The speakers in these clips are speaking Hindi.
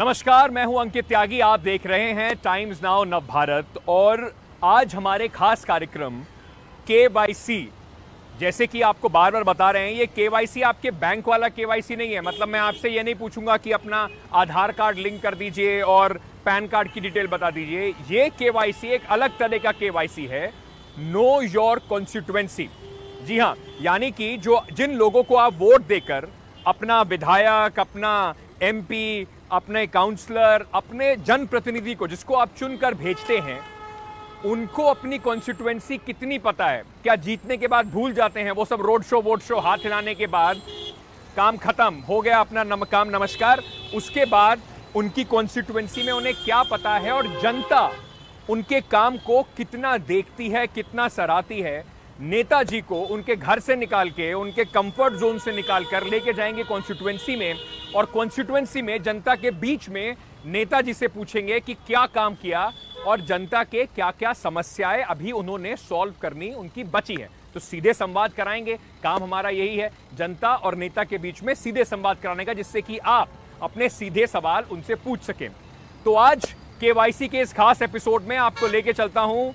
नमस्कार, मैं हूं अंकित त्यागी। आप देख रहे हैं टाइम्स नाउ नव भारत और आज हमारे खास कार्यक्रम KYC, जैसे कि आपको बार बार बता रहे हैं, ये KYC आपके बैंक वाला KYC नहीं है। मतलब मैं आपसे ये नहीं पूछूंगा कि अपना आधार कार्ड लिंक कर दीजिए और पैन कार्ड की डिटेल बता दीजिए। ये KYC एक अलग तरह का KYC है, नो योर कॉन्स्टिट्यूएंसी। जी हाँ, यानी कि जिन लोगों को आप वोट देकर अपना विधायक, अपना MP, अपने काउंसलर, अपने जनप्रतिनिधि को जिसको आप चुनकर भेजते हैं, उनको अपनी कॉन्स्टिट्यूएंसी कितनी पता है? क्या जीतने के बाद भूल जाते हैं? वो सब रोड शो वोट शो हाथ हिलाने के बाद काम खत्म हो गया, अपना काम नमस्कार। उसके बाद उनकी कॉन्स्टिट्यूएंसी में उन्हें क्या पता है और जनता उनके काम को कितना देखती है, कितना सराहती है। नेताजी को उनके घर से निकाल के, उनके कंफर्ट जोन से निकाल कर लेके जाएंगे कॉन्स्टिट्यूएंसी में, और कॉन्स्टिट्यूएंसी में जनता के बीच में नेताजी से पूछेंगे कि क्या काम किया और जनता के क्या क्या समस्याएं अभी उन्होंने सॉल्व करनी उनकी बची है। तो सीधे संवाद कराएंगे। काम हमारा यही है, जनता और नेता के बीच में सीधे संवाद कराने का, जिससे कि आप अपने सीधे सवाल उनसे पूछ सकें। तो आज KYC के इस खास एपिसोड में आपको लेके चलता हूं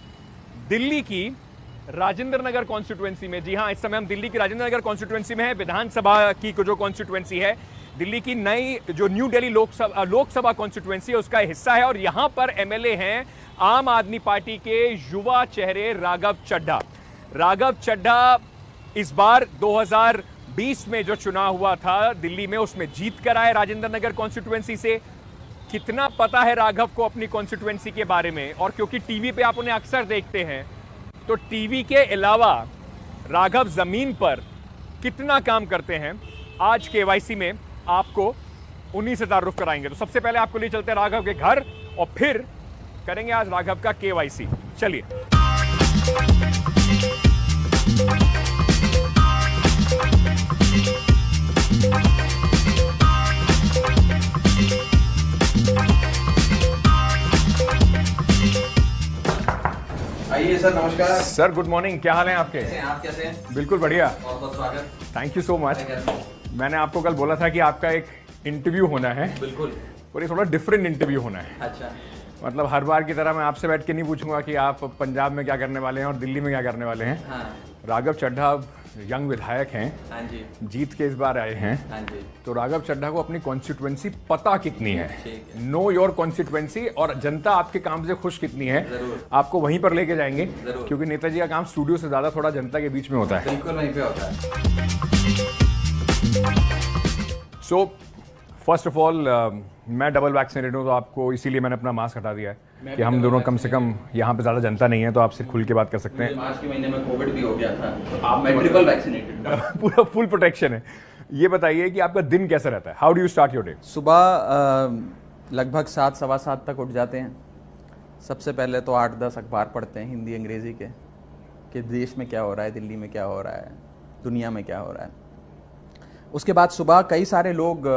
दिल्ली की राजेंद्र नगर कॉन्स्टिट्यूएंसी में। जी हां, इस समय हम दिल्ली की राजेंद्र नगर कॉन्स्टिट्यूएंसी में है। विधानसभा की जो कॉन्स्टिट्यूएंसी है, दिल्ली की नई जो न्यू दिल्ली लोकसभा कॉन्स्टिट्यूएंसी है, उसका हिस्सा है। और यहां पर MLA हैं आम आदमी पार्टी के युवा चेहरे राघव चड्ढा। राघव चड्ढा इस बार 2020 में जो चुनाव हुआ था दिल्ली में, उसमें जीत कर आए राजेंद्र नगर कॉन्स्टिट्यूएंसी से। कितना पता है राघव को अपनी कॉन्स्टिट्यूएंसी के बारे में? और क्योंकि टीवी पे आप उन्हें अक्सर देखते हैं, तो टीवी के अलावा राघव जमीन पर कितना काम करते हैं, आज KYC में आपको उन्हीं से तारुफ कराएंगे। तो सबसे पहले आपको ले चलते हैं राघव के घर और फिर करेंगे आज राघव का KYC। चलिए। आइए सर, नमस्कार सर, गुड मॉर्निंग। क्या हाल है आपके? आप कैसे हैं? बिल्कुल बढ़िया। बहुत बहुत स्वागत। Thank you so much. मैंने आपको कल बोला था कि आपका एक इंटरव्यू होना है। बिल्कुल। और ये थोड़ा डिफरेंट इंटरव्यू होना है। अच्छा। मतलब हर बार की तरह मैं आपसे बैठ के नहीं पूछूंगा कि आप पंजाब में क्या करने वाले हैं और दिल्ली में क्या करने वाले हैं। हाँ। राघव चड्ढा यंग विधायक हैं। हाँ जी। जीत के इस बार आए हैं। हाँ जी। तो राघव चड्ढा को अपनी कॉन्स्टिट्यूएंसी पता कितनी है? ठीक है। Know your constituency. और जनता आपके काम से खुश कितनी है? जरूर। आपको वहीं पर लेके जाएंगे, जरूर। क्योंकि नेताजी का काम स्टूडियो से ज्यादा थोड़ा जनता के बीच में होता है। बिल्कुल वहीं पे होता है। सो फर्स्ट ऑफ ऑल, मैं डबल वैक्सीनेटेड हूँ, तो आपको इसीलिए मैंने अपना मास्क हटा दिया है कि हम दोनों कम से कम यहाँ पे ज़्यादा जनता नहीं है, तो आपसे खुल के बात कर सकते हैं। मार्च के महीने में कोविड भी हो गया था, तो आप मैं ट्रिपल वैक्सीनेटेड। पूरा फुल प्रोटेक्शन है। ये बताइए कि आपका दिन कैसा रहता है? How do you start your day? सुबह लगभग 7 सवा 7 तक उठ जाते हैं। सबसे पहले तो 8-10 अखबार पढ़ते हैं, हिंदी अंग्रेज़ी के, कि देश में क्या हो रहा है, दिल्ली में क्या हो रहा है, दुनिया में क्या हो रहा है। उसके बाद सुबह कई सारे लोग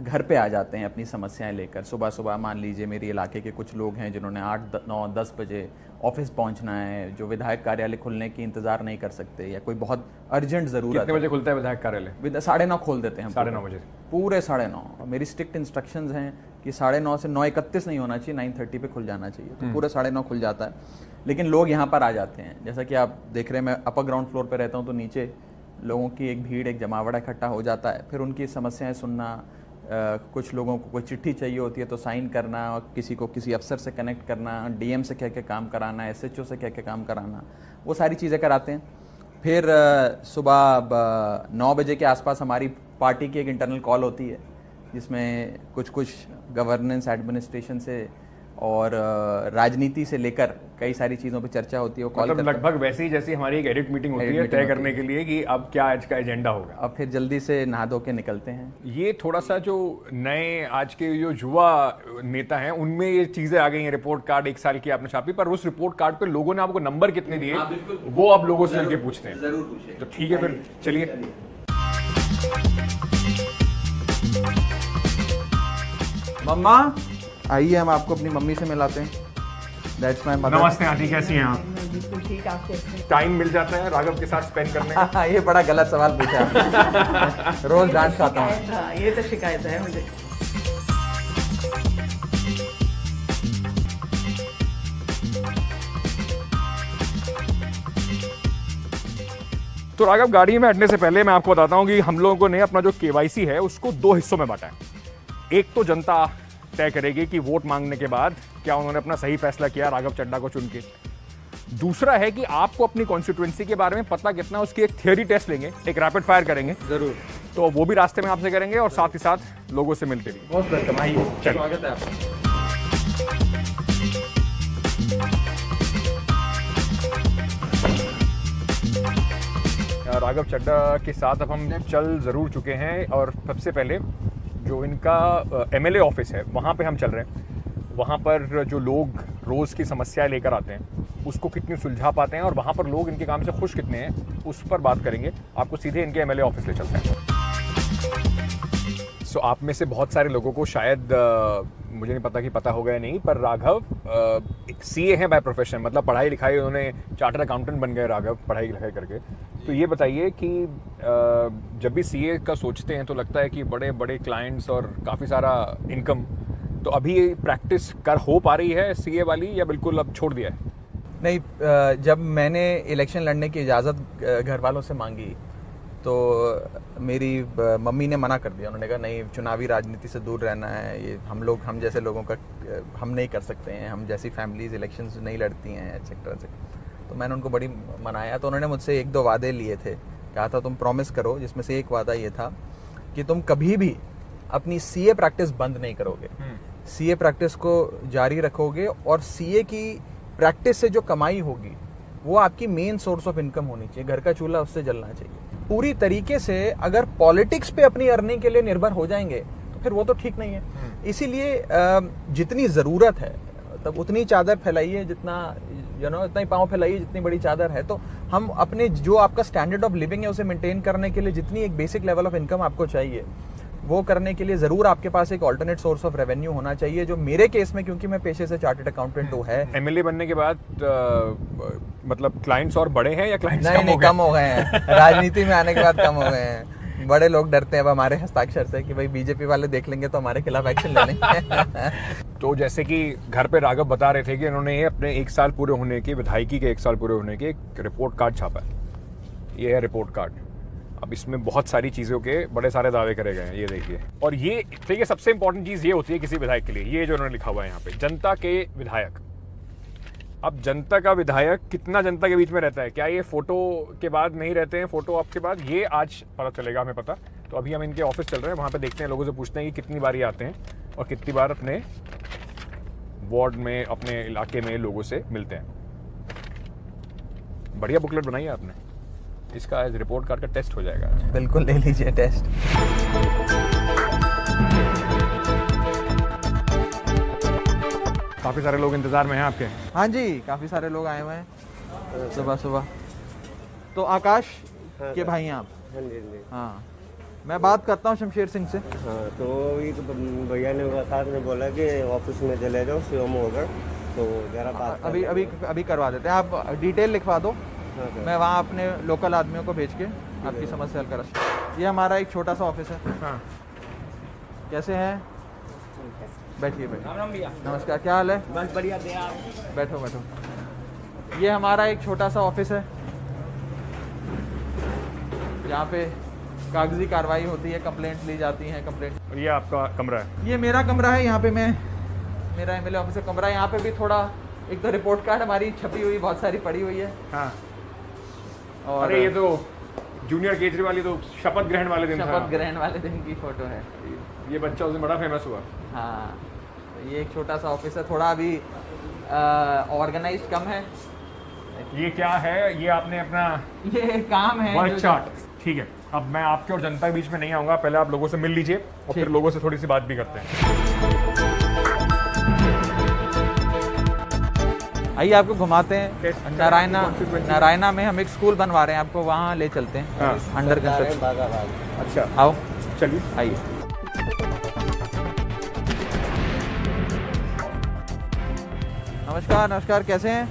घर पे आ जाते हैं अपनी समस्याएं लेकर। सुबह सुबह मान लीजिए मेरे इलाके के कुछ लोग हैं जिन्होंने 8, 9, 10 बजे ऑफिस पहुंचना है, जो विधायक कार्यालय खुलने की इंतजार नहीं कर सकते, या कोई बहुत अर्जेंट ज़रूरत है। कितने बजे खुलता है विधायक कार्यालय? 9:30 खोल देते हैं। 9:30 बजे? पूरे 9:30। मेरी स्ट्रिक्ट इंस्ट्रक्शंस हैं कि 9:30 से 9:31 नहीं होना चाहिए, 9:30 पे खुल जाना चाहिए। तो पूरे 9:30 खुल जाता है। लेकिन लोग यहाँ पर आ जाते हैं। जैसा कि आप देख रहे हैं, मैं अपर ग्राउंड फ्लोर पर रहता हूँ, तो नीचे लोगों की एक भीड़, एक जमावड़ा इकट्ठा हो जाता है। फिर उनकी समस्याएं सुनना, कुछ लोगों को कोई चिट्ठी चाहिए होती है तो साइन करना, किसी को किसी अफसर से कनेक्ट करना, DM से कह के काम कराना, SHO से कह के काम कराना, वो सारी चीज़ें कराते हैं। फिर सुबह 9 बजे के आसपास हमारी पार्टी की एक इंटरनल कॉल होती है, जिसमें कुछ गवर्नेंस, एडमिनिस्ट्रेशन से और राजनीति से लेकर कई सारी चीज़ों पे चर्चा होती है। वो कॉल मतलब लगभग वैसे ही जैसी हमारी एक एडिट मीटिंग होती है, तय करने के लिए कि अब क्या आज का एजेंडा होगा। अब फिर जल्दी से नहा धो के निकलते हैं। ये थोड़ा सा जो नए आज के जो युवा नेता हैं, उनमें ये चीजें आ गई हैं। रिपोर्ट कार्ड 1 साल की आपने छापी, पर उस रिपोर्ट कार्ड पे लोगों ने आपको नंबर कितने दिए, वो आप लोगों से चल के पूछते हैं। जरूर पूछिए। तो ठीक है, फिर चलिए। मम्मा आइए, हम आपको अपनी मम्मी से मिलाते हैं। That's my mother. नमस्ते आंटी, कैसी हैं आप? बिल्कुल ठीक। आप कैसे? टाइम मिल जाता है राघव के साथ स्पेंड करने का? ये बड़ा गलत सवाल पूछा आपने। रोज डांट खाता हूँ। ये तो शिकायत है मुझे। तो राघव, गाड़ी में हटने से पहले मैं आपको बताता हूं कि हम लोगों ने अपना जो केवाईसी है उसको 2 हिस्सों में बांटा है। एक तो जनता तय करेगी कि वोट मांगने के बाद क्या उन्होंने अपना सही फैसला किया राघव चड्ढा को चुन के। दूसरा है कि आपको अपनी कॉन्स्टिट्यूएंसी के बारे में पता कितना, उसकी एक थियोरी टेस्ट लेंगे, एक रैपिड फायर करेंगे जरूर। तो वो भी रास्ते में आपसे करेंगे और साथ ही साथ लोगों से मिलते भी। बहुत वेलकम, आइए, स्वागत है आपका। राघव चड्ढा के साथ अब हम चल जरूर चुके हैं और सबसे पहले जो इनका एमएलए ऑफिस है वहाँ पे हम चल रहे हैं। वहाँ पर जो लोग रोज़ की समस्याएं लेकर आते हैं उसको कितनी सुलझा पाते हैं और वहाँ पर लोग इनके काम से खुश कितने हैं उस पर बात करेंगे। आपको सीधे इनके एमएलए ऑफिस ले चलते हैं। सो आप में से बहुत सारे लोगों को शायद मुझे नहीं पता कि पता होगा या नहीं, पर राघव एक सीए हैं बाय प्रोफेशन, मतलब पढ़ाई लिखाई उन्होंने चार्टर्ड अकाउंटेंट बन गए राघव पढ़ाई लिखाई करके। तो ये बताइए कि जब भी सीए का सोचते हैं तो लगता है कि बड़े बड़े क्लाइंट्स और काफ़ी सारा इनकम, तो अभी प्रैक्टिस हो पा रही है सीए वाली या बिल्कुल अब छोड़ दिया है? नहीं, जब मैंने इलेक्शन लड़ने की इजाज़त घर वालों से मांगी तो मेरी मम्मी ने मना कर दिया। उन्होंने कहा नहीं, चुनावी राजनीति से दूर रहना है, ये हम जैसे लोगों का हम नहीं कर सकते हैं, हम जैसी फैमिलीज इलेक्शंस नहीं लड़ती हैं एक्सेट्रा से। तो मैंने उनको बड़ी मनाया। तो उन्होंने मुझसे 1-2 वादे लिए थे, कहा था तुम प्रॉमिस करो, जिसमें से एक वादा ये था कि तुम कभी भी अपनी सीए प्रैक्टिस बंद नहीं करोगे, सीए प्रैक्टिस को जारी रखोगे और सीए की प्रैक्टिस से जो कमाई होगी वो आपकी मेन सोर्स ऑफ इनकम होनी चाहिए, घर का चूल्हा उससे जलना चाहिए। पूरी तरीके से अगर पॉलिटिक्स पे अपनी अर्निंग के लिए निर्भर हो जाएंगे तो फिर वो तो ठीक नहीं है। इसीलिए जितनी ज़रूरत है तब उतनी चादर फैलाइए, जितना इतना ही पाँव फैलाइए जितनी बड़ी चादर है। तो हम अपने जो आपका स्टैंडर्ड ऑफ लिविंग है उसे मेंटेन करने के लिए जितनी एक बेसिक लेवल ऑफ इनकम आपको चाहिए वो करने के लिए ज़रूर आपके पास एक ऑल्टरनेट सोर्स ऑफ रेवेन्यू होना चाहिए, जो मेरे केस में, क्योंकि मैं पेशे से चार्टर्ड अकाउंटेंट हूँ, है। एमएलए बनने के बाद मतलब क्लाइंट्स और बड़े हैं या क्लाइंट्स कम हो गए हैं? राजनीति में आने के बाद कम हो गए हैं। बड़े लोग डरते हैं अब हमारे हस्ताक्षर से कि भाई बीजेपी वाले देख लेंगे तो हमारे खिलाफ एक्शन ले लेंगे। तो जैसे कि घर पे राघव बता रहे थे कि उन्होंने अपने 1 साल पूरे होने के, विधायकी के 1 साल पूरे होने के एक रिपोर्ट कार्ड छापा है। ये है रिपोर्ट कार्ड। अब इसमें बहुत सारी चीज़ों के बड़े सारे दावे करे गए हैं, ये देखिए। और ये देखिए, सबसे इंपॉर्टेंट चीज़ ये होती है किसी विधायक के लिए, ये जो उन्होंने लिखा हुआ है यहाँ पे, जनता के विधायक। अब जनता का विधायक कितना जनता के बीच में रहता है? क्या ये फोटो के बाद नहीं रहते हैं? फोटो आपके बाद ये आज पता चलेगा, हमें पता। तो अभी हम इनके ऑफिस चल रहे हैं, वहाँ पे देखते हैं, लोगों से पूछते हैं कि कितनी बार ये आते हैं और कितनी बार अपने वार्ड में, अपने इलाके में लोगों से मिलते हैं। बढ़िया बुकलेट बनाई है आपने, इसका आज रिपोर्ट कार्ड का टेस्ट हो जाएगा। बिल्कुल, ले लीजिए टेस्ट। काफी सारे लोग इंतजार में हैं आपके। हाँ जी, काफी सारे लोग आए हुए हैं सुबह सुबह। तो आकाश के भाई हैं आप? हाँ जी, हाँ जी। हाँ, मैं बात करता हूँ शमशेर सिंह से। हाँ, तो ये तो भैया ने साथ में बोला कि ऑफिस में चले जाओ, सीएम होकर, तो जरा बात अभी करवा देते हैं। आप डिटेल लिखवा दो, हाँ, मैं वहाँ अपने लोकल आदमियों को भेज के आपकी समस्या हल करा। ये हमारा एक छोटा सा ऑफिस है। हाँ। कैसे हैं? बैठिए बैठिए। नमस्कार, क्या हाल है? बस बढ़िया दे आप। बैठो बैठो। ये हमारा एक छोटा सा ऑफिस है जहाँ पे कागजी कार्रवाई होती है, कंप्लेंट ली जाती हैं, कंप्लेंट। और ये आपका कमरा है? ये मेरा कमरा है। यहाँ पे मेरा एमएलए ऑफिस का कमरा है। यहाँ पे भी थोड़ा एक तो रिपोर्ट कार्ड हमारी छपी हुई बहुत सारी पड़ी हुई है। हाँ। और अरे ये तो जूनियर केजरीवाल, ये तो शपथ ग्रहण वाले दिन था। शपथ ग्रहण वाले दिन की फोटो है। ये बच्चा उस दिन बड़ा फेमस हुआ। हाँ, ये एक छोटा सा ऑफिस है, थोड़ा अभी ऑर्गेनाइज्ड कम है। ये क्या है? ये आपने अपना ये काम है वर्क चार्ट। ठीक है, अब मैं आपके और जनता के बीच में नहीं आऊंगा, पहले आप लोगों से मिल लीजिए और फिर लोगों से थोड़ी सी बात भी करते हैं। आइए आपको घुमाते हैं। नारायणा में हम एक स्कूल बनवा रहे हैं, आपको वहाँ ले चलते हैं। हाँ। Under construction. अच्छा, आओ चलिए आइए। नमस्कार, कैसे हैं?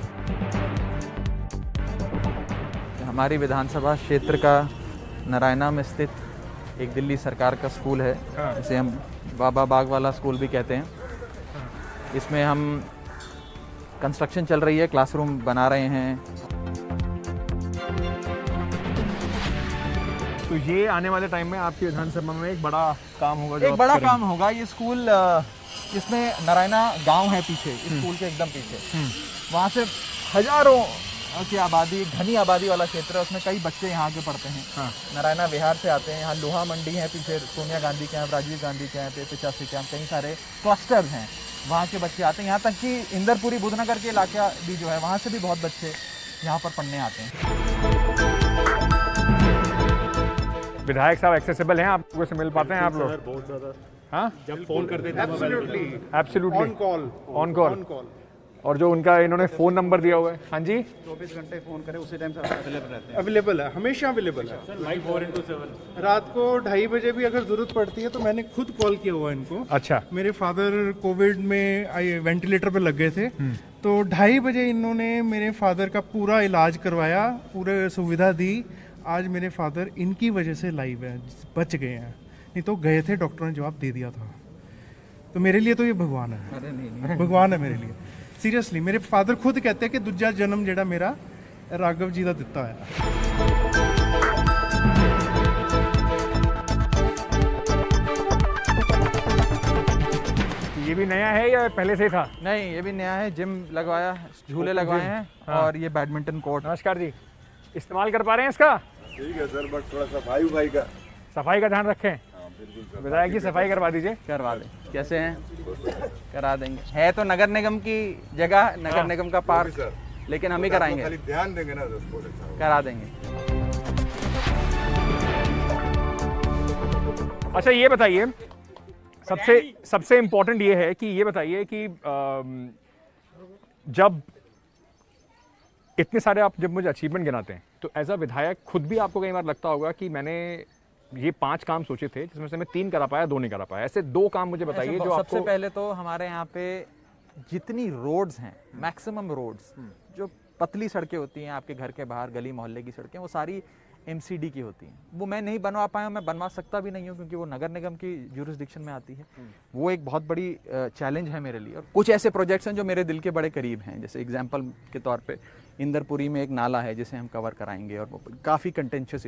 हमारी विधानसभा क्षेत्र का नारायणा में स्थित एक दिल्ली सरकार का स्कूल है, जिसे हम बाबा बाग वाला स्कूल भी कहते हैं। इसमें हम कंस्ट्रक्शन चल रही है, क्लासरूम बना रहे हैं। तो ये आने वाले टाइम में आपकी विधानसभा में एक बड़ा काम होगा जो एक आप बड़ा करेंगे। काम होगा। ये स्कूल इसमें नारायणा गांव है पीछे, स्कूल के एकदम पीछे, वहाँ से हजारों की आबादी, घनी आबादी वाला क्षेत्र है, उसमें कई बच्चे यहाँ के पढ़ते हैं। नारायणा बिहार से आते हैं, यहाँ लोहा मंडी है पीछे, Sonia Gandhi camp, Rajiv Gandhi camp, 85 camp, कई सारे क्लस्टर्स हैं, वहाँ के बच्चे आते हैं। यहाँ तक कि इंदरपुरी बुधनगर के इलाका भी जो है, वहाँ से भी बहुत बच्चे यहाँ पर पढ़ने आते हैं। विधायक साहब एक्सेसिबल हैं, आप लोगों से मिल पाते हैं आप लोग? बहुत ज़्यादा। हाँ, जब फोन करते थे absolutely on call on call. और जो उनका इन्होंने फ़ोन नंबर दिया हुआ है, हाँ जी, 24 घंटे फ़ोन करें उसी टाइम से अवेलेबल रहते हैं। अवेलेबल है, हमेशा अवेलेबल है। 4x7 रात को 2:30 बजे भी अगर ज़रूरत पड़ती है तो मैंने खुद कॉल किया हुआ इनको। अच्छा, मेरे फादर कोविड में वेंटिलेटर पे लग गए थे, तो 2:30 बजे इन्होंने मेरे फादर का पूरा इलाज करवाया, पूरे सुविधा दी। आज मेरे फादर इनकी वजह से लाइव है, बच गए हैं, नहीं तो गए थे, डॉक्टर ने जवाब दे दिया था। तो मेरे लिए तो ये भगवान है, भगवान है मेरे लिए, सीरियसली। मेरे फादर खुद कहते हैं कि दूजा जन्म जेड़ा मेरा राघव जी का दिता है। ये भी नया है या पहले से ही था? नहीं, ये भी नया है, जिम लगवाया, झूले लगवाए हैं, और ये बैडमिंटन कोर्ट। नमस्कार जी, इस्तेमाल कर पा रहे हैं इसका? ठीक है सर, बस थोड़ा सफाई का ध्यान रखें। विधायक जी सफाई करवा दीजिए। करवा दें, कैसे हैं? करा देंगे। है तो नगर निगम की जगह, नगर निगम का पार्क, लेकिन हम ही कराएंगे, ध्यान देंगे ना, करा देंगे। अच्छा ये बताइए, सबसे इम्पोर्टेंट ये है कि ये बताइए कि जब इतने सारे आप जब मुझे अचीवमेंट गिनाते हैं, तो एज अ विधायक खुद भी आपको कई बार लगता होगा कि मैंने ये 5 काम सोचे थे जिसमें से मैं 3 करा पाया, 2 नहीं करा पाया। ऐसे 2 काम मुझे बताइए जो आपको। सबसे पहले तो हमारे यहाँ पे जितनी रोड्स हैं, मैक्सिमम रोड्स, जो पतली सड़कें होती हैं आपके घर के बाहर, गली मोहल्ले की सड़कें, वो सारी MCD की होती हैं। वो मैं नहीं बनवा पाया, मैं बनवा सकता भी नहीं हूँ, क्योंकि वो नगर निगम की ज्यूरिसडिक्शन में आती है। वो एक बहुत बड़ी चैलेंज है मेरे लिए। और कुछ ऐसे प्रोजेक्ट्स हैं जो मेरे दिल के बड़े करीब हैं, जैसे एग्जांपल के तौर पे इंदरपुरी में एक नाला है जिसे हम कवर कराएंगे, और काफ़ी कंटेंशियस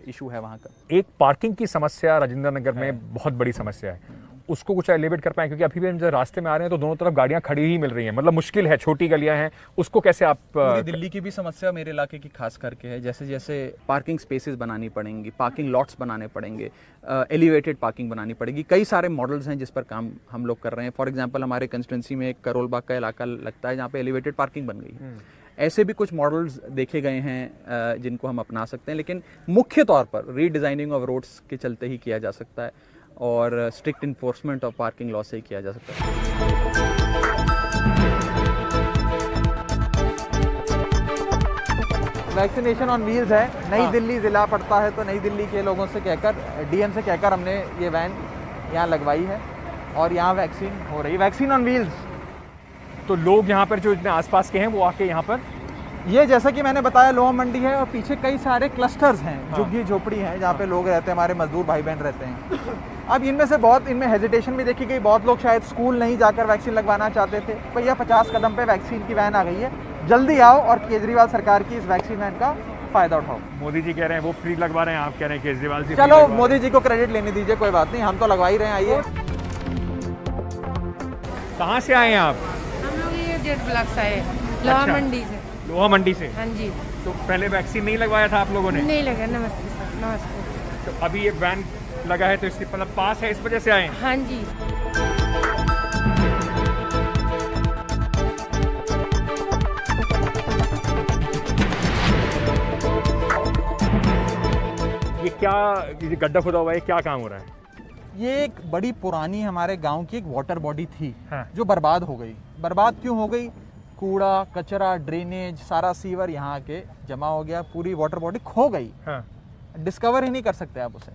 इशू है वहाँ का। एक पार्किंग की समस्या राजेंद्र नगर में बहुत बड़ी समस्या है, उसको कुछ एलिवेट कर पाए? क्योंकि अभी भी हम जब रास्ते में आ रहे हैं तो दोनों तरफ गाड़ियां खड़ी ही मिल रही हैं, मतलब मुश्किल है, छोटी गलियां हैं, उसको कैसे आप? पूरी दिल्ली की भी समस्या मेरे इलाके की खास करके है। जैसे जैसे पार्किंग स्पेसेस बनानी पड़ेंगी, पार्किंग लॉट्स बनाने पड़ेंगे, एलिवेटेड पार्किंग बनानी पड़ेगी। कई सारे मॉडल्स हैं जिस पर काम हम लोग कर रहे हैं। फॉर एग्जांपल हमारे कंस्टिट्यूंसी में एक करोल बाग का इलाका लगता है जहाँ पे एलिवेटेड पार्किंग बन गई है। ऐसे भी कुछ मॉडल्स देखे गए हैं जिनको हम अपना सकते हैं, लेकिन मुख्य तौर पर रीडिज़ाइनिंग ऑफ रोड्स के चलते ही किया जा सकता है, और strict enforcement of parking law से ही किया जा सकता है। वैक्सीनेशन ऑन व्हील्स है, नई दिल्ली जिला पड़ता है, तो नई दिल्ली के लोगों से कहकर, DM से कहकर हमने ये वैन यहाँ लगवाई है, और यहाँ वैक्सीन हो रही है, वैक्सीन ऑन व्हील्स। तो लोग यहाँ पर जो इतने आसपास के हैं वो आके यहाँ पर, ये जैसा कि मैंने बताया लोहा मंडी है, और पीछे कई सारे क्लस्टर्स हैं, झुग्गी झोपड़ी हैं, जहाँ पे लोग रहते हैं, हमारे मजदूर भाई बहन रहते हैं। अब इनमें से बहुत, इनमें हेजिटेशन भी देखी गई, बहुत लोग शायद स्कूल नहीं जाकर वैक्सीन लगवाना चाहते थे। भैया 50 कदम पे वैक्सीन की वैन आ गई है, जल्दी आओ और केजरीवाल सरकार की इस वैक्सीन वैन का फायदा उठाओ। मोदी जी कह रहे हैं वो फ्री लगवा रहे हैं, आप कह रहे हैं केजरीवाल जी। चलो मोदी जी को क्रेडिट लेने दीजिए, कोई बात नहीं, हम तो लगवा ही रहे हैं। आइए। कहाँ से आए हैं आप? हम लोग ये जेट ब्लॉक से आए, लोहा मंडी से। लोहा मंडी से? हाँ जी। तो पहले वैक्सीन नहीं लगवाया था आप लोगों ने? नहीं लगा। नमस्ते सर। नमस्ते। तो अभी ये वैन लगा है तो इसकी मतलब पास है, इस वजह से आए? हाँ जी। ये क्या, ये गड्ढा खुदा हुआ है, क्या काम हो रहा है? ये एक बड़ी पुरानी हमारे गांव की एक वाटर बॉडी थी, हाँ। जो बर्बाद हो गई। बर्बाद क्यों हो गई? कूड़ा कचरा, ड्रेनेज, सारा सीवर यहाँ के जमा हो गया, पूरी वाटर बॉडी खो गई। हाँ। डिस्कवर ही नहीं कर सकते आप उसे।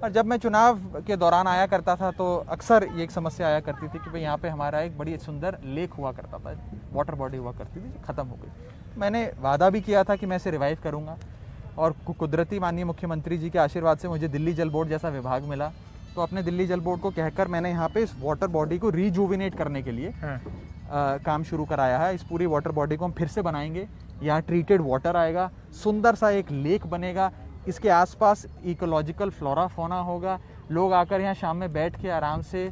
और जब मैं चुनाव के दौरान आया करता था तो अक्सर ये एक समस्या आया करती थी कि भाई यहाँ पे हमारा एक बड़ी सुंदर लेक हुआ करता था, वाटर बॉडी हुआ करती थी, जो ख़त्म हो गई। मैंने वादा भी किया था कि मैं इसे रिवाइव करूँगा, और कुदरती माननीय मुख्यमंत्री जी के आशीर्वाद से मुझे दिल्ली जल बोर्ड जैसा विभाग मिला, तो अपने दिल्ली जल बोर्ड को कहकर मैंने यहाँ पे इस वाटर बॉडी को रीजुविनेट करने के लिए काम शुरू कराया है। इस पूरी वाटर बॉडी को हम फिर से बनाएंगे, यहाँ ट्रीटेड वाटर आएगा, सुंदर सा एक लेक बनेगा, इसके आसपास इकोलॉजिकल फ्लोरा फोना होगा, लोग आकर यहाँ शाम में बैठ के आराम से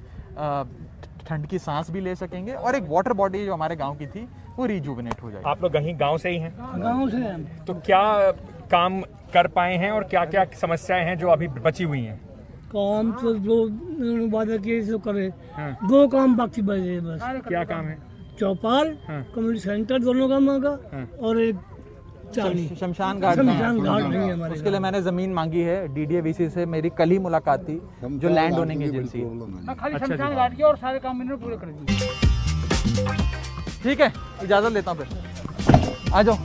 ठंड की सांस भी ले सकेंगे, और एक वाटर बॉडी जो हमारे गांव की थी वो रिजुविनेट हो जाएगी। आप लोग कहीं गांव से ही हैं? गांव से हैं। तो क्या काम कर पाए हैं और क्या क्या समस्याएं हैं जो अभी बची हुई हैं? काम तो जो वादा किए तो करे, 2 काम बाकी बचे बस। क्या काम है? चौपाल, कम्युनिटी सेंटर दोनों काम होगा, और एक शमशान घाट नहीं है हमारे। उसके लिए मैंने जमीन मांगी है DDAVC से, मेरी कल ही मुलाकात थी जो लैंड होनिंग एजेंसी है। खाली शमशान घाट के और सारे काम मैंने पूरे कर दिए। ठीक है, इजाजत लेता हूँ फिर, आ जाओ।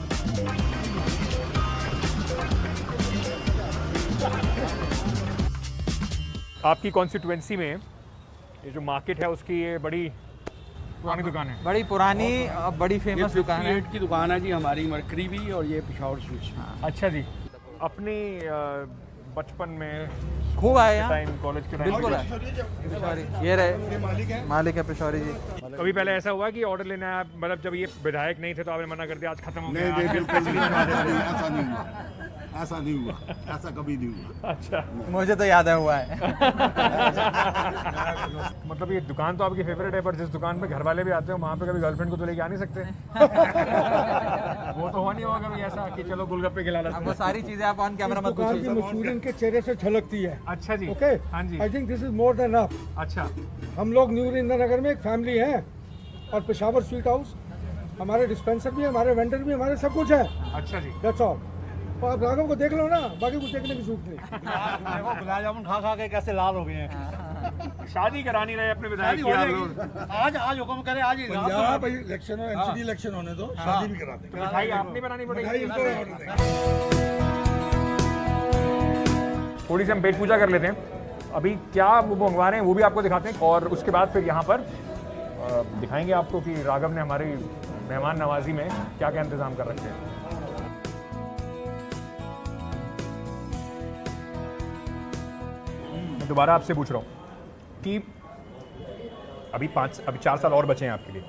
आपकी कॉन्स्टिट्यूएंसी में ये जो मार्केट है उसकी ये बड़ी पुरानी दुकान है। बड़ी पुरानी बड़ी फेमस दुकान है। की दुकान है जी हमारी, मरकरी भी, और ये पेशावर स्वीट्स। अच्छा जी। अपने बचपन में खूब आए यहाँ, टाइम, कॉलेज के टाइम? बिल्कुल है। पेशौरी ये रहे, मालिक है पेशौरी जी। कभी पहले ऐसा हुआ कि ऑर्डर लेना है, मतलब जब ये विधायक नहीं थे तो आपने मना कर दिया, आज खत्म हो गया? नहीं, बिल्कुल नहीं, ऐसा नहीं हुआ, ऐसा कभी नहीं हुआ। अच्छा, मुझे तो याद है हुआ है। मतलब ये दुकान तो आपकी फेवरेट है, पर जिस दुकान पे घर वाले भी आते हो वहाँ पे कभी गर्लफ्रेंड को तो लेके आ नहीं सकते? वो तो हुआ नहीं होगा कभी ऐसा कि चलो गोलगप्पे खिला लेते हैं? वो सारी चीजें आप ऑन कैमरा मत पूछिए। मशहूरी इनके चेहरे से झलकती है। अच्छा जी। ओके, हाँ जी। I think this is more than enough. अच्छा, हम लोग न्यू इंदिरानगर में एक फैमिली है, और पेशावर स्वीट हाउस हमारे डिस्पेंसर भी है, हमारे वेंडर भी, हमारे सब कुछ है। अच्छा जी। That's all. तो आप राघव को देख लो ना, बाकी कुछ देखने की जरूरत नहीं। देखो गुलाब जामुन खा खा के कैसे लाल हो गए हैं। शादी करा नहीं रहे अपने विधायक की आप लोग? आज हुक्म करे, आज ही पंजाब इलेक्शन और एमसीडी इलेक्शन होने दो, शादी भी करा तो मिठाई आपने बनानी पड़ेगी। थोड़ी सी हम पेट पूजा कर लेते हैं। अभी क्या वो मंगवा रहे हैं वो भी आपको दिखाते हैं, और उसके बाद फिर यहाँ पर दिखाएंगे आपको कि राघव ने हमारी मेहमान नवाजी में क्या क्या इंतजाम कर रखे हैं। मैं दोबारा आपसे पूछ रहा हूँ कि अभी 4 साल और बचे हैं आपके लिए,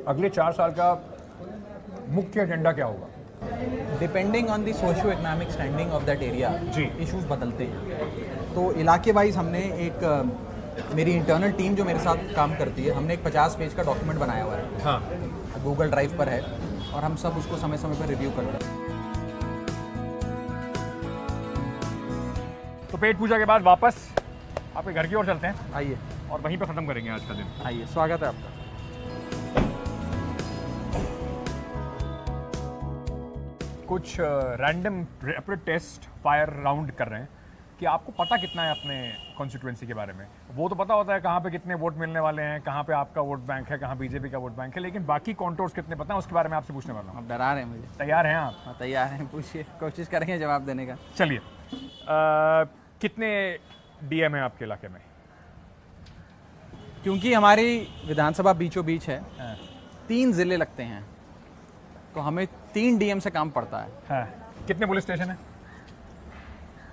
अगले 4 साल का मुख्य एजेंडा क्या होगा? Depending on the socio economic standing of that area जी, इश्यूज बदलते हैं। तो इलाके वाइज हमने एक मेरी इंटरनल टीम जो मेरे साथ काम करती है, हमने एक 50 पेज का डॉक्यूमेंट बनाया हुआ है। हाँ, गूगल ड्राइव पर है, और हम सब उसको समय समय पर रिव्यू करते हैं। तो पेट पूजा के बाद वापस आपके घर की ओर चलते हैं। आइए, और वहीं पर ख़त्म करेंगे आज का दिन। आइए, स्वागत है आपका। कुछ random rapid test fire round कर रहे हैं कि आपको पता कितना है अपने कॉन्स्टिट्यूएंसी के बारे में। वो तो पता होता है कहाँ पे कितने वोट मिलने वाले हैं, कहाँ पे आपका वोट बैंक है, कहाँ बीजेपी का वोट बैंक है, लेकिन बाकी कॉन्टोर्स कितने पता है उसके बारे में आपसे पूछने वाला हूँ। आप डरा रहे हैं मुझे। तैयार हैं आप? हाँ, तैयार हैं, पूछिए, कोशिश करेंगे जवाब देने का। चलिए, कितने डीएम है आपके इलाके में? क्योंकि हमारी विधानसभा बीचों बीच है, 3 जिले लगते हैं, तो हमें 3 डीएम से काम पड़ता है। हाँ। कितने पुलिस स्टेशन है?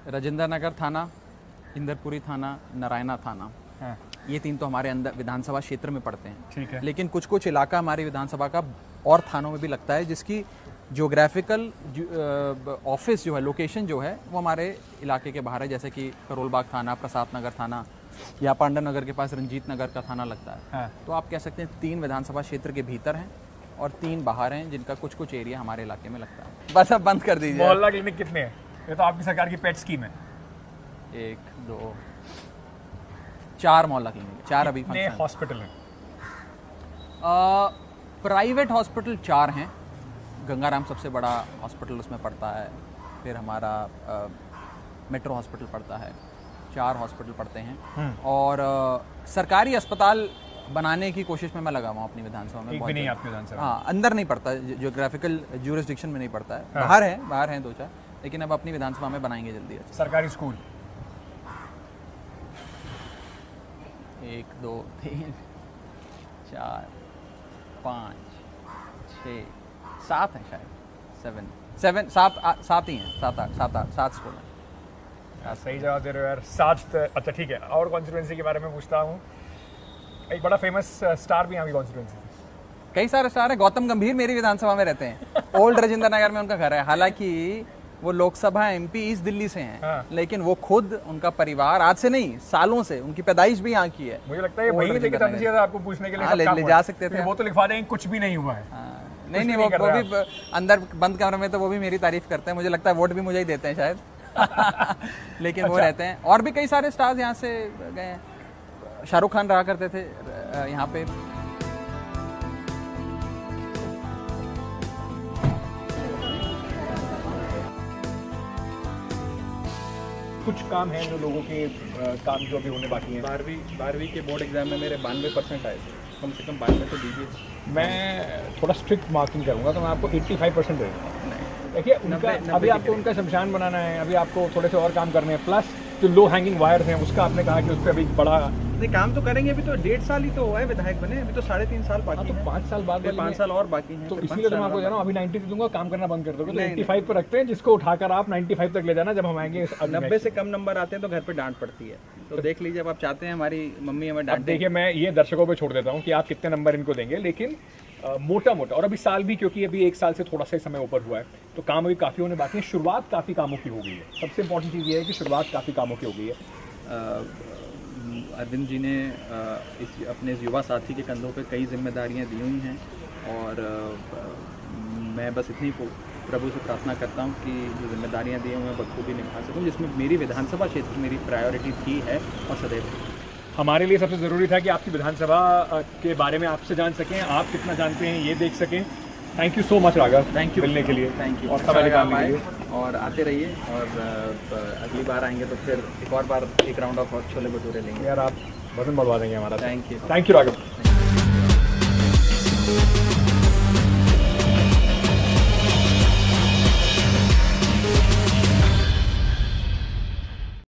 राजेंद्र नगर थाना, इंदरपुरी थाना, नारायणा थाना। हाँ। ये 3 तो हमारे अंदर विधानसभा क्षेत्र में पड़ते हैं। ठीक है। लेकिन कुछ कुछ इलाका हमारी विधानसभा का और थानों में भी लगता है, जिसकी ज्योग्राफिकल ऑफिस जो है, लोकेशन जो है, वो हमारे इलाके के बाहर है। जैसे कि करोलबाग थाना, प्रसाद नगर थाना, या पांडव नगर के पास रंजीत नगर का थाना लगता है। हाँ। तो आप कह सकते हैं 3 विधानसभा क्षेत्र के भीतर हैं और 3 बाहर हैं, जिनका कुछ कुछ एरिया हमारे इलाके में लगता है। बस अब बंद कर दीजिए। मोहल्ला क्लिनिक कितने हैं? ये तो आपकी सरकार की पेट स्कीम है। 1 2 4 मोहल्ला क्लिनिक, 4 अभी कितने हॉस्पिटल हैं? प्राइवेट हॉस्पिटल 4 हैं। गंगाराम सबसे बड़ा हॉस्पिटल उसमें पड़ता है, फिर हमारा मेट्रो हॉस्पिटल पड़ता है, 4 हॉस्पिटल पड़ते हैं। और सरकारी अस्पताल बनाने की कोशिश में मैं लगा हुआ हूँ अपनी विधानसभा में। एक भी नहीं आपकी विधानसभा? हाँ, अंदर नहीं पड़ता, ज्योग्राफिकल ज्यूरिसडिक्शन में नहीं पड़ता है। हाँ। बाहर हैं 2-4, लेकिन अब अपनी विधानसभा में बनाएंगे जल्दी। सरकारी स्कूल? 1 2 3 4 5 6 7 हैं शायद, 7 ही हैं, 7 स्कूल हैं। यार सही जवाब दे रहे हो यार, 7। अच्छा ठीक है, और कॉन्स्टिट्यूएंसी के बारे में पूछता हूँ। एक बड़ा फेमस स्टार भी यहाँ की कॉन्स्टिट्यूएंसी। कई सारे स्टार हैं। गौतम गंभीर मेरी विधानसभा में रहते हैं, ओल्ड राजेंद्र नगर में उनका घर है। हालांकि वो लोकसभा एमपी ईस्ट दिल्ली से हैं, लेकिन वो खुद, उनका परिवार आज से नहीं सालों से, उनकी पैदाइश भी यहाँ की है। मुझे लगता है वही लेके जाना चाहिए था आपको पूछने के लिए। हाँ, ले जा सकते थे। वो तो लिखवा देंगे कुछ भी नहीं हुआ है। नहीं, वो भी अंदर बंद कमरे में तो वो भी मेरी तारीफ करते हैं। मुझे लगता है वोट भी मुझे ही देते हैं शायद। लेकिन वो रहते हैं। और भी कई सारे स्टार्स यहाँ से गए हैं। शाहरुख खान रहा करते थे यहाँ पे। कुछ काम है जो लोगों के काम जो अभी होने बाकी हैं। 12वीं के बोर्ड एग्जाम में मेरे 92% आए थे। कम से कम 92 तो दीजिए। मैं थोड़ा स्ट्रिक्ट मार्किंग करूँगा तो मैं आपको 85% दे दूँगा। देखिए उनका अभी आपको उनका शमशान बनाना है, अभी आपको थोड़े से और काम करने हैं, प्लस जो लो हैंगिंग वायर्स हैं उसका आपने कहा कि उस पर अभी बड़ा नहीं काम तो करेंगे। अभी तो 1.5 साल ही तो हुआ है विधायक बने, अभी तो 3.5 साल बाकी है। तो 5 साल बाद 5 साल और बाकी हैं। तो इसीलिए तो मैं आपको कह रहा हूँ अभी 90 दे दूंगा, काम करना बंद कर दोगे। तो 85 पर रखते हैं, जिसको उठाकर आप 95 तक ले जाना जब हम आएंगे। 90 से कम नंबर आते हैं तो घर पे डांट पड़ती है। तो देख लीजिए, अब आप चाहते हैं हमारी मम्मी हमें डांट। देखिए मैं ये दर्शकों पे छोड़ देता हूँ कि आप कितने नंबर इनको देंगे, लेकिन मोटा और अभी साल भी, क्योंकि अभी 1 साल से थोड़ा सा समय ऊपर हुआ है तो काम अभी काफ़ी होने बाकी है। शुरुआत काफ़ी कामों की हो गई है। सबसे इंपॉर्टेंट चीज़ ये है कि शुरुआत काफ़ी कामों की हो गई है। अरविंद जी ने अपने युवा साथी के कंधों पे कई जिम्मेदारियां दी हुई हैं और मैं बस इतनी प्रभु से प्रार्थना करता हूं कि जो जिम्मेदारियां दी हुई हैं बखूबी निभा सकूं, जिसमें मेरी विधानसभा क्षेत्र मेरी प्रायोरिटी थी है और सदैव। हमारे लिए सबसे ज़रूरी था कि आपकी विधानसभा के बारे में आपसे जान सकें, आप कितना जानते हैं ये देख सकें। Thank you so much Raghav, thank you मिलने के लिए। Thank you. और समय निकालने के लिए और आते रहिए और अगली बार आएंगे तो फिर एक और बार एक राउंड ऑफ छोले भटूरे लेंगे। यार आप वजन बढ़वा देंगे हमारा। Thank you Raghav.